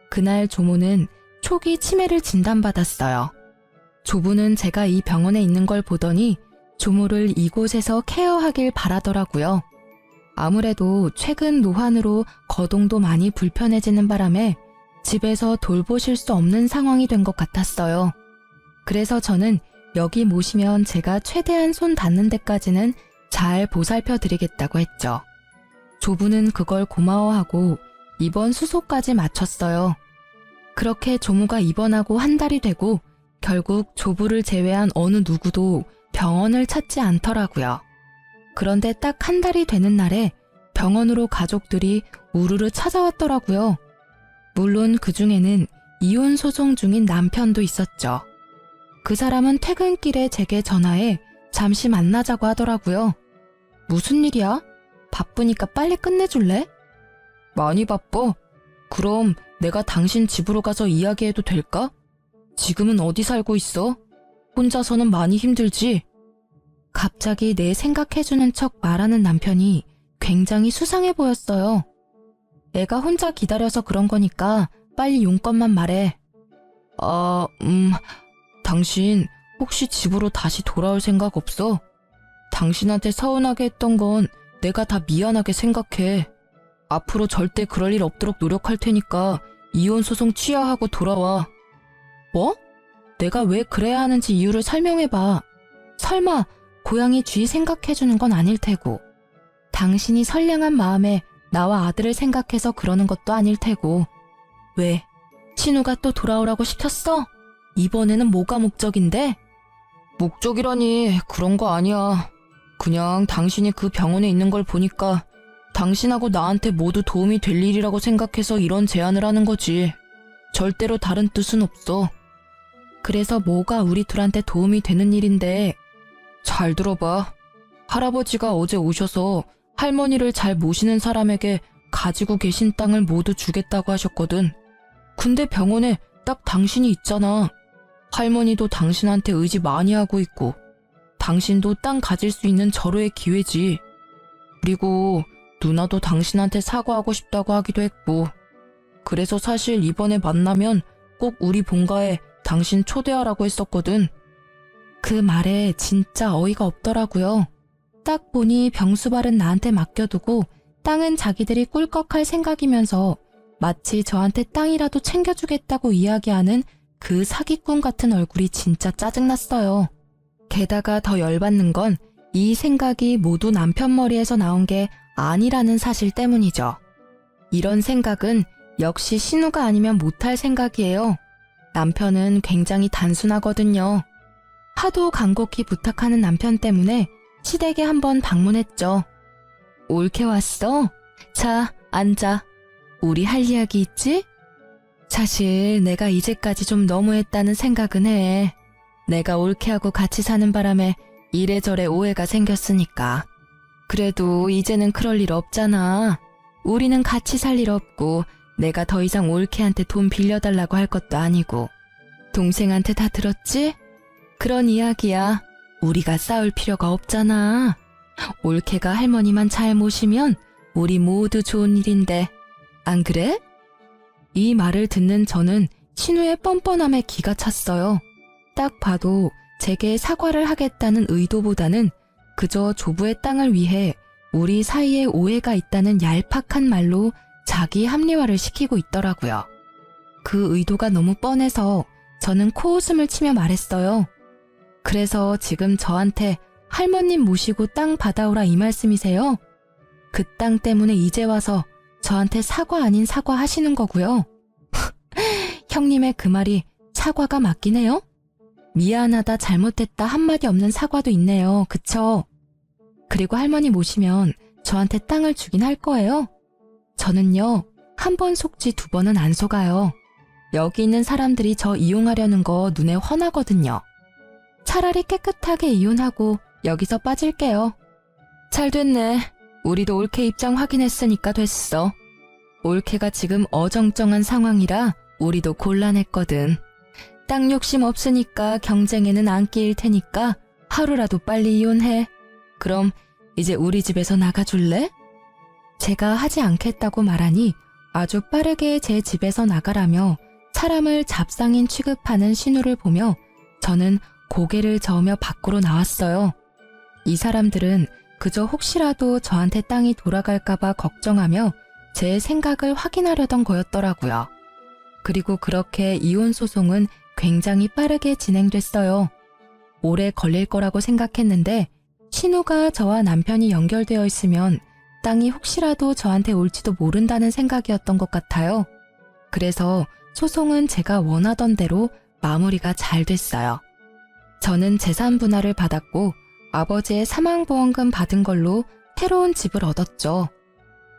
그날 조모는 초기 치매를 진단받았어요. 조부는 제가 이 병원에 있는 걸 보더니 조모를 이곳에서 케어하길 바라더라고요. 아무래도 최근 노환으로 거동도 많이 불편해지는 바람에 집에서 돌보실 수 없는 상황이 된 것 같았어요. 그래서 저는 여기 모시면 제가 최대한 손 닿는 데까지는 잘 보살펴 드리겠다고 했죠. 조부는 그걸 고마워하고 입원 수소까지 마쳤어요. 그렇게 조모가 입원하고 한 달이 되고 결국 조부를 제외한 어느 누구도 병원을 찾지 않더라고요. 그런데 딱 한 달이 되는 날에 병원으로 가족들이 우르르 찾아왔더라고요. 물론 그 중에는 이혼 소송 중인 남편도 있었죠. 그 사람은 퇴근길에 제게 전화해 잠시 만나자고 하더라고요. 무슨 일이야? 바쁘니까 빨리 끝내줄래? 많이 바빠? 그럼 내가 당신 집으로 가서 이야기해도 될까? 지금은 어디 살고 있어? 혼자서는 많이 힘들지? 갑자기 내 생각해주는 척 말하는 남편이 굉장히 수상해 보였어요. 애가 혼자 기다려서 그런 거니까 빨리 용건만 말해. 당신 혹시 집으로 다시 돌아올 생각 없어? 당신한테 서운하게 했던 건 내가 다 미안하게 생각해. 앞으로 절대 그럴 일 없도록 노력할 테니까 이혼 소송 취하하고 돌아와. 뭐? 내가 왜 그래야 하는지 이유를 설명해봐. 설마 고양이 쥐 생각해주는 건 아닐 테고, 당신이 선량한 마음에 나와 아들을 생각해서 그러는 것도 아닐 테고. 왜? 신우가 또 돌아오라고 시켰어? 이번에는 뭐가 목적인데? 목적이라니 그런 거 아니야. 그냥 당신이 그 병원에 있는 걸 보니까 당신하고 나한테 모두 도움이 될 일이라고 생각해서 이런 제안을 하는 거지. 절대로 다른 뜻은 없어. 그래서 뭐가 우리 둘한테 도움이 되는 일인데. 잘 들어봐. 할아버지가 어제 오셔서 할머니를 잘 모시는 사람에게 가지고 계신 땅을 모두 주겠다고 하셨거든. 근데 병원에 딱 당신이 있잖아. 할머니도 당신한테 의지 많이 하고 있고, 당신도 땅 가질 수 있는 절호의 기회지. 그리고 누나도 당신한테 사과하고 싶다고 하기도 했고, 그래서 사실 이번에 만나면 꼭 우리 본가에 당신 초대하라고 했었거든. 그 말에 진짜 어이가 없더라고요. 딱 보니 병수발은 나한테 맡겨두고 땅은 자기들이 꿀꺽할 생각이면서 마치 저한테 땅이라도 챙겨주겠다고 이야기하는 그 사기꾼 같은 얼굴이 진짜 짜증났어요. 게다가 더 열받는 건 이 생각이 모두 남편 머리에서 나온 게 아니라는 사실 때문이죠. 이런 생각은 역시 신우가 아니면 못할 생각이에요. 남편은 굉장히 단순하거든요. 하도 간곡히 부탁하는 남편 때문에 시댁에 한번 방문했죠. 옳게 왔어? 자, 앉아. 우리 할 이야기 있지? 사실 내가 이제까지 좀 너무했다는 생각은 해. 내가 옳게하고 같이 사는 바람에 이래저래 오해가 생겼으니까. 그래도 이제는 그럴 일 없잖아. 우리는 같이 살 일 없고 내가 더 이상 옳케한테 돈 빌려달라고 할 것도 아니고. 동생한테 다 들었지? 그런 이야기야. 우리가 싸울 필요가 없잖아. 옳케가 할머니만 잘 모시면 우리 모두 좋은 일인데. 안 그래? 이 말을 듣는 저는 신우의 뻔뻔함에 기가 찼어요. 딱 봐도 제게 사과를 하겠다는 의도보다는 그저 조부의 땅을 위해 우리 사이에 오해가 있다는 얄팍한 말로 자기 합리화를 시키고 있더라고요. 그 의도가 너무 뻔해서 저는 코웃음을 치며 말했어요. 그래서 지금 저한테 할머님 모시고 땅 받아오라 이 말씀이세요? 그 땅 때문에 이제 와서 저한테 사과 아닌 사과 하시는 거고요. 형님의 그 말이 사과가 맞긴 해요? 미안하다 잘못했다 한마디 없는 사과도 있네요. 그쵸? 그리고 할머니 모시면 저한테 땅을 주긴 할 거예요. 저는요, 한 번 속지 두 번은 안 속아요. 여기 있는 사람들이 저 이용하려는 거 눈에 훤하거든요. 차라리 깨끗하게 이혼하고 여기서 빠질게요. 잘 됐네. 우리도 올케 입장 확인했으니까 됐어. 올케가 지금 어정쩡한 상황이라 우리도 곤란했거든. 땅 욕심 없으니까 경쟁에는 안 끼일 테니까 하루라도 빨리 이혼해. 그럼 이제 우리 집에서 나가줄래? 제가 하지 않겠다고 말하니 아주 빠르게 제 집에서 나가라며 사람을 잡상인 취급하는 신우를 보며 저는 고개를 저으며 밖으로 나왔어요. 이 사람들은 그저 혹시라도 저한테 땅이 돌아갈까봐 걱정하며 제 생각을 확인하려던 거였더라고요. 그리고 그렇게 이혼 소송은 굉장히 빠르게 진행됐어요. 오래 걸릴 거라고 생각했는데 신우가 저와 남편이 연결되어 있으면 땅이 혹시라도 저한테 올지도 모른다는 생각이었던 것 같아요. 그래서 소송은 제가 원하던 대로 마무리가 잘 됐어요. 저는 재산 분할을 받았고 아버지의 사망보험금 받은 걸로 새로운 집을 얻었죠.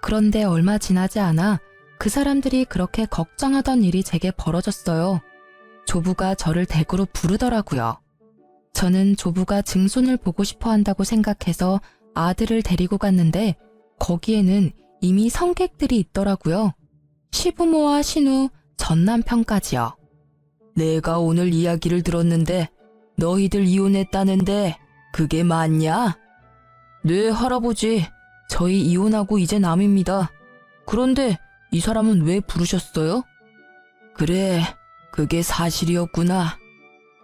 그런데 얼마 지나지 않아 그 사람들이 그렇게 걱정하던 일이 제게 벌어졌어요. 조부가 저를 댁으로 부르더라고요. 저는 조부가 증손을 보고 싶어 한다고 생각해서 아들을 데리고 갔는데 거기에는 이미 성객들이 있더라고요. 시부모와 신우, 전남편까지요. 내가 오늘 이야기를 들었는데 너희들 이혼했다는데 그게 맞냐? 네, 할아버지. 저희 이혼하고 이제 남입니다. 그런데 이 사람은 왜 부르셨어요? 그래, 그게 사실이었구나.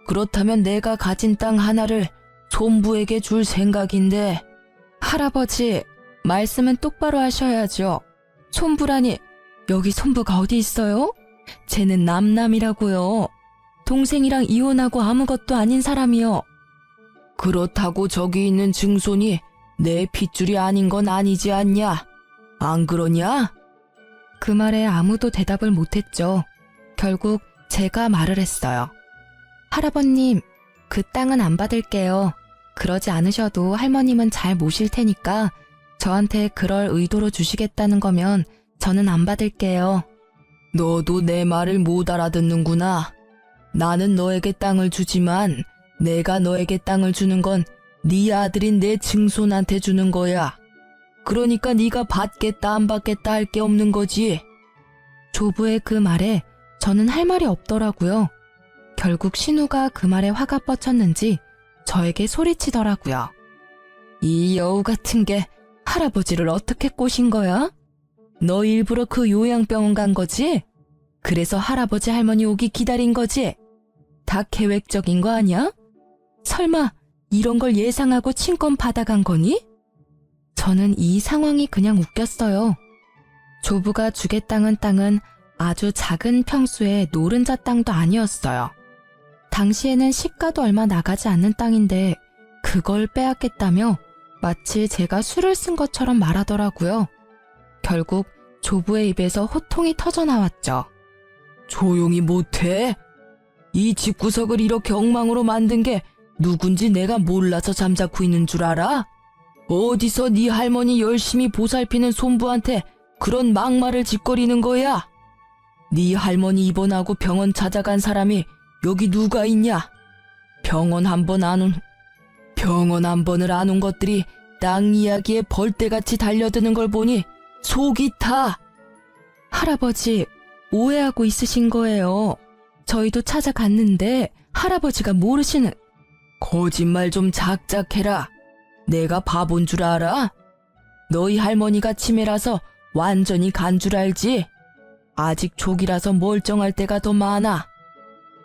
그렇다면 내가 가진 땅 하나를 손부에게 줄 생각인데. 할아버지, 말씀은 똑바로 하셔야죠. 손부라니, 여기 손부가 어디 있어요? 쟤는 남남이라고요. 동생이랑 이혼하고 아무것도 아닌 사람이요. 그렇다고 저기 있는 증손이 내 핏줄이 아닌 건 아니지 않냐? 안 그러냐? 그 말에 아무도 대답을 못했죠. 결국 제가 말을 했어요. 할아버님, 그 땅은 안 받을게요. 그러지 않으셔도 할머님은 잘 모실 테니까 저한테 그럴 의도로 주시겠다는 거면 저는 안 받을게요. 너도 내 말을 못 알아듣는구나. 나는 너에게 땅을 주지만 내가 너에게 땅을 주는 건 네 아들인 내 증손한테 주는 거야. 그러니까 네가 받겠다 안 받겠다 할 게 없는 거지. 조부의 그 말에 저는 할 말이 없더라고요. 결국 신우가 그 말에 화가 뻗쳤는지 저에게 소리치더라고요. 이 여우 같은 게 할아버지를 어떻게 꼬신 거야? 너 일부러 그 요양병원 간 거지? 그래서 할아버지 할머니 오기 기다린 거지? 다 계획적인 거 아니야? 설마 이런 걸 예상하고 친권 받아간 거니? 저는 이 상황이 그냥 웃겼어요. 조부가 주겠다는 땅은 아주 작은 평수의 노른자 땅도 아니었어요. 당시에는 시가도 얼마 나가지 않는 땅인데 그걸 빼앗겠다며 마치 제가 술을 쓴 것처럼 말하더라고요. 결국 조부의 입에서 호통이 터져나왔죠. 조용히 못해? 이 집구석을 이렇게 엉망으로 만든 게 누군지 내가 몰라서 잠자코 있는 줄 알아? 어디서 네 할머니 열심히 보살피는 손부한테 그런 막말을 짓거리는 거야? 네 할머니 입원하고 병원 찾아간 사람이 여기 누가 있냐? 병원 한 번을 안 온 것들이 땅 이야기에 벌떼같이 달려드는 걸 보니 속이 타. 할아버지, 오해하고 있으신 거예요. 저희도 찾아갔는데 할아버지가 모르시는... 거짓말 좀 작작해라. 내가 바본 줄 알아? 너희 할머니가 치매라서 완전히 간 줄 알지? 아직 초기라서 멀쩡할 때가 더 많아.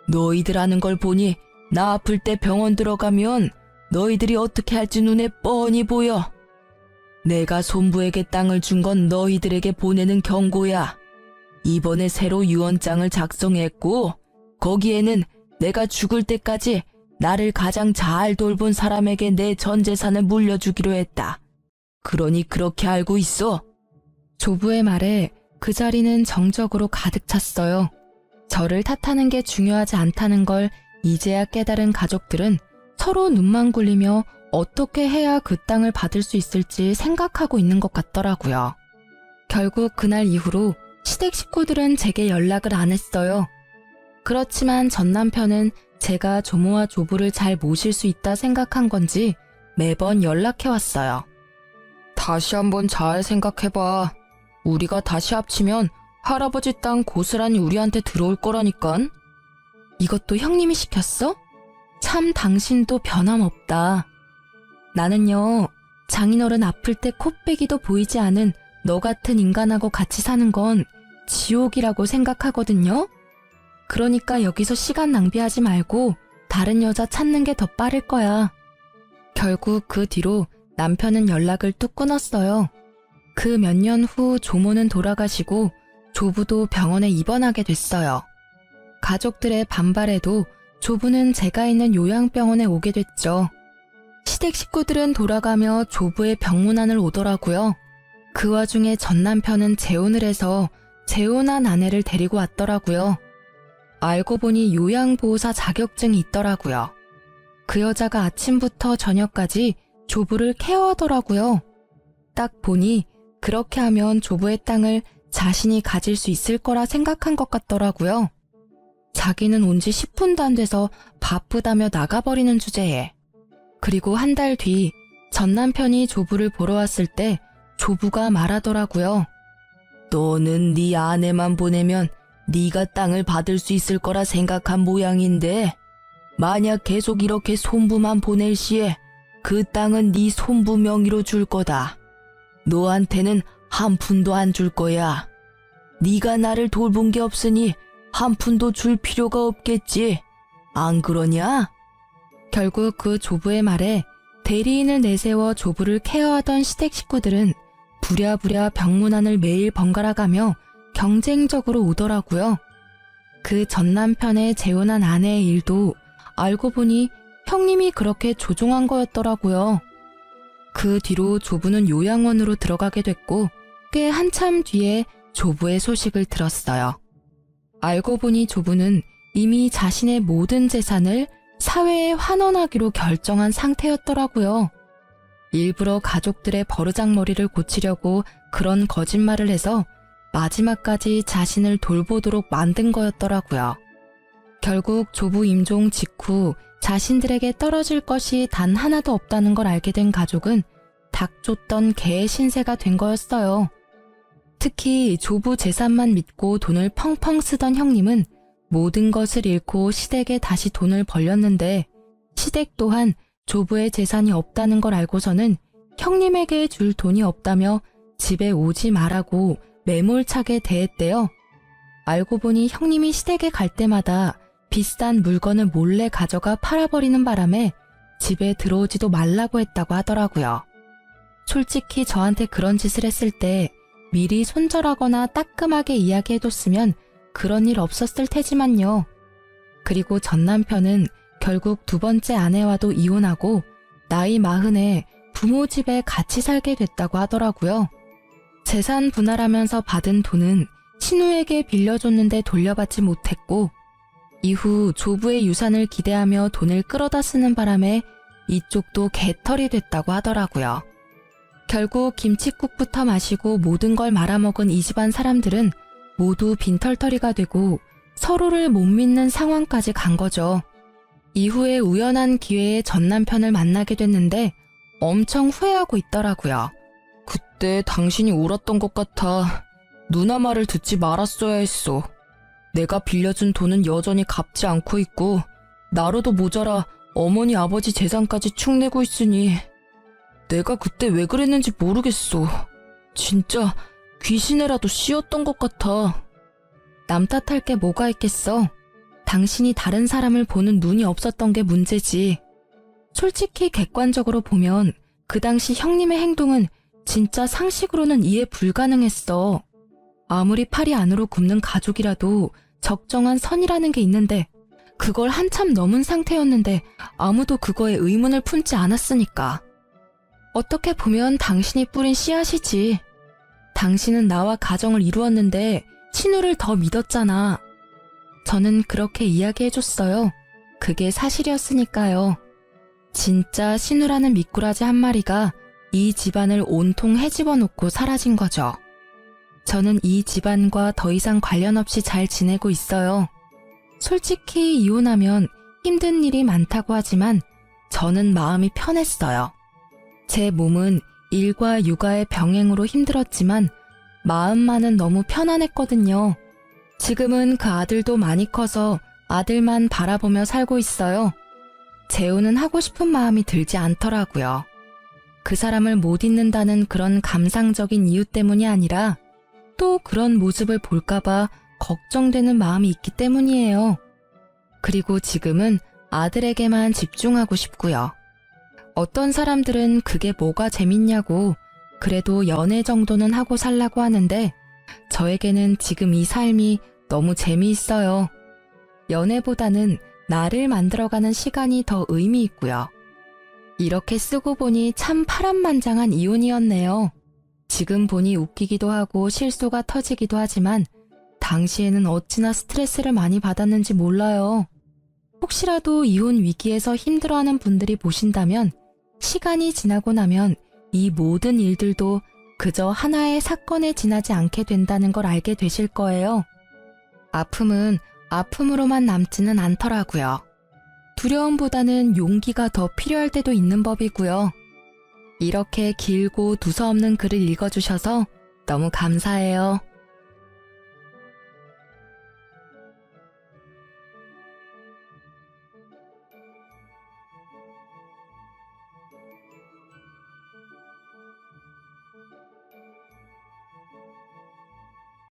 너희들 하는 걸 보니 나 아플 때 병원 들어가면 너희들이 어떻게 할지 눈에 뻔히 보여. 내가 손부에게 땅을 준 건 너희들에게 보내는 경고야. 이번에 새로 유언장을 작성했고 거기에는 내가 죽을 때까지 나를 가장 잘 돌본 사람에게 내 전 재산을 물려주기로 했다. 그러니 그렇게 알고 있어. 조부의 말에 그 자리는 정적으로 가득 찼어요. 저를 탓하는 게 중요하지 않다는 걸 이제야 깨달은 가족들은 서로 눈만 굴리며 어떻게 해야 그 땅을 받을 수 있을지 생각하고 있는 것 같더라고요. 결국 그날 이후로 시댁 식구들은 제게 연락을 안 했어요. 그렇지만 전 남편은 제가 조모와 조부를 잘 모실 수 있다 생각한 건지 매번 연락해왔어요. 다시 한번 잘 생각해봐. 우리가 다시 합치면 할아버지 땅 고스란히 우리한테 들어올 거라니깐. 이것도 형님이 시켰어? 참 당신도 변함없다. 나는요, 장인어른 아플 때 코빼기도 보이지 않은 너 같은 인간하고 같이 사는 건 지옥이라고 생각하거든요. 그러니까 여기서 시간 낭비하지 말고 다른 여자 찾는 게 더 빠를 거야. 결국 그 뒤로 남편은 연락을 뚝 끊었어요. 그 몇 년 후 조모는 돌아가시고 조부도 병원에 입원하게 됐어요. 가족들의 반발에도 조부는 제가 있는 요양병원에 오게 됐죠. 시댁 식구들은 돌아가며 조부의 병문안을 오더라고요. 그 와중에 전 남편은 재혼을 해서 재혼한 아내를 데리고 왔더라고요. 알고 보니 요양보호사 자격증이 있더라고요. 그 여자가 아침부터 저녁까지 조부를 케어하더라고요. 딱 보니 그렇게 하면 조부의 땅을 자신이 가질 수 있을 거라 생각한 것 같더라고요. 자기는 온 지 10분도 안 돼서 바쁘다며 나가버리는 주제에. 그리고 한 달 뒤 전 남편이 조부를 보러 왔을 때 조부가 말하더라고요. 너는 네 아내만 보내면 네가 땅을 받을 수 있을 거라 생각한 모양인데 만약 계속 이렇게 손부만 보낼 시에 그 땅은 네 손부 명의로 줄 거다. 너한테는 한 푼도 안 줄 거야. 네가 나를 돌본 게 없으니 한 푼도 줄 필요가 없겠지. 안 그러냐? 결국 그 조부의 말에 대리인을 내세워 조부를 케어하던 시댁 식구들은 부랴부랴 병문안을 매일 번갈아 가며 경쟁적으로 오더라고요. 그 전 남편의 재혼한 아내의 일도 알고 보니 형님이 그렇게 조종한 거였더라고요. 그 뒤로 조부는 요양원으로 들어가게 됐고 꽤 한참 뒤에 조부의 소식을 들었어요. 알고 보니 조부는 이미 자신의 모든 재산을 사회에 환원하기로 결정한 상태였더라고요. 일부러 가족들의 버르장머리를 고치려고 그런 거짓말을 해서 마지막까지 자신을 돌보도록 만든 거였더라고요. 결국 조부 임종 직후 자신들에게 떨어질 것이 단 하나도 없다는 걸 알게 된 가족은 닭 쫓던 개의 신세가 된 거였어요. 특히 조부 재산만 믿고 돈을 펑펑 쓰던 형님은 모든 것을 잃고 시댁에 다시 돈을 벌렸는데 시댁 또한 조부의 재산이 없다는 걸 알고서는 형님에게 줄 돈이 없다며 집에 오지 말라고 매몰차게 대했대요. 알고 보니 형님이 시댁에 갈 때마다 비싼 물건을 몰래 가져가 팔아버리는 바람에 집에 들어오지도 말라고 했다고 하더라고요. 솔직히 저한테 그런 짓을 했을 때 미리 손절하거나 따끔하게 이야기해뒀으면 그런 일 없었을 테지만요. 그리고 전 남편은 결국 두 번째 아내와도 이혼하고 나이 40에 부모 집에 같이 살게 됐다고 하더라고요. 재산 분할하면서 받은 돈은 신우에게 빌려줬는데 돌려받지 못했고 이후 조부의 유산을 기대하며 돈을 끌어다 쓰는 바람에 이쪽도 개털이 됐다고 하더라고요. 결국 김칫국부터 마시고 모든 걸 말아먹은 이 집안 사람들은 모두 빈털터리가 되고 서로를 못 믿는 상황까지 간 거죠. 이후에 우연한 기회에 전 남편을 만나게 됐는데 엄청 후회하고 있더라고요. 그때 당신이 옳았던 것 같아. 누나 말을 듣지 말았어야 했어. 내가 빌려준 돈은 여전히 갚지 않고 있고 나로도 모자라 어머니 아버지 재산까지 축내고 있으니 내가 그때 왜 그랬는지 모르겠어. 진짜 귀신에라도 씌었던 것 같아. 남 탓할 게 뭐가 있겠어. 당신이 다른 사람을 보는 눈이 없었던 게 문제지. 솔직히 객관적으로 보면 그 당시 형님의 행동은 진짜 상식으로는 이해 불가능했어. 아무리 팔이 안으로 굽는 가족이라도 적정한 선이라는 게 있는데 그걸 한참 넘은 상태였는데 아무도 그거에 의문을 품지 않았으니까. 어떻게 보면 당신이 뿌린 씨앗이지. 당신은 나와 가정을 이루었는데 신우를 더 믿었잖아. 저는 그렇게 이야기해줬어요. 그게 사실이었으니까요. 진짜 신우라는 미꾸라지 한 마리가 이 집안을 온통 헤집어 놓고 사라진 거죠. 저는 이 집안과 더 이상 관련 없이 잘 지내고 있어요. 솔직히 이혼하면 힘든 일이 많다고 하지만 저는 마음이 편했어요. 제 몸은 일과 육아의 병행으로 힘들었지만 마음만은 너무 편안했거든요. 지금은 그 아들도 많이 커서 아들만 바라보며 살고 있어요. 재혼은 하고 싶은 마음이 들지 않더라고요. 그 사람을 못 잊는다는 그런 감상적인 이유 때문이 아니라 또 그런 모습을 볼까봐 걱정되는 마음이 있기 때문이에요. 그리고 지금은 아들에게만 집중하고 싶고요. 어떤 사람들은 그게 뭐가 재밌냐고 그래도 연애 정도는 하고 살라고 하는데 저에게는 지금 이 삶이 너무 재미있어요. 연애보다는 나를 만들어가는 시간이 더 의미 있고요. 이렇게 쓰고 보니 참 파란만장한 이혼이었네요. 지금 보니 웃기기도 하고 실소가 터지기도 하지만 당시에는 어찌나 스트레스를 많이 받았는지 몰라요. 혹시라도 이혼 위기에서 힘들어하는 분들이 보신다면 시간이 지나고 나면 이 모든 일들도 그저 하나의 사건에 지나지 않게 된다는 걸 알게 되실 거예요. 아픔은 아픔으로만 남지는 않더라고요. 두려움보다는 용기가 더 필요할 때도 있는 법이고요. 이렇게 길고 두서없는 글을 읽어주셔서 너무 감사해요.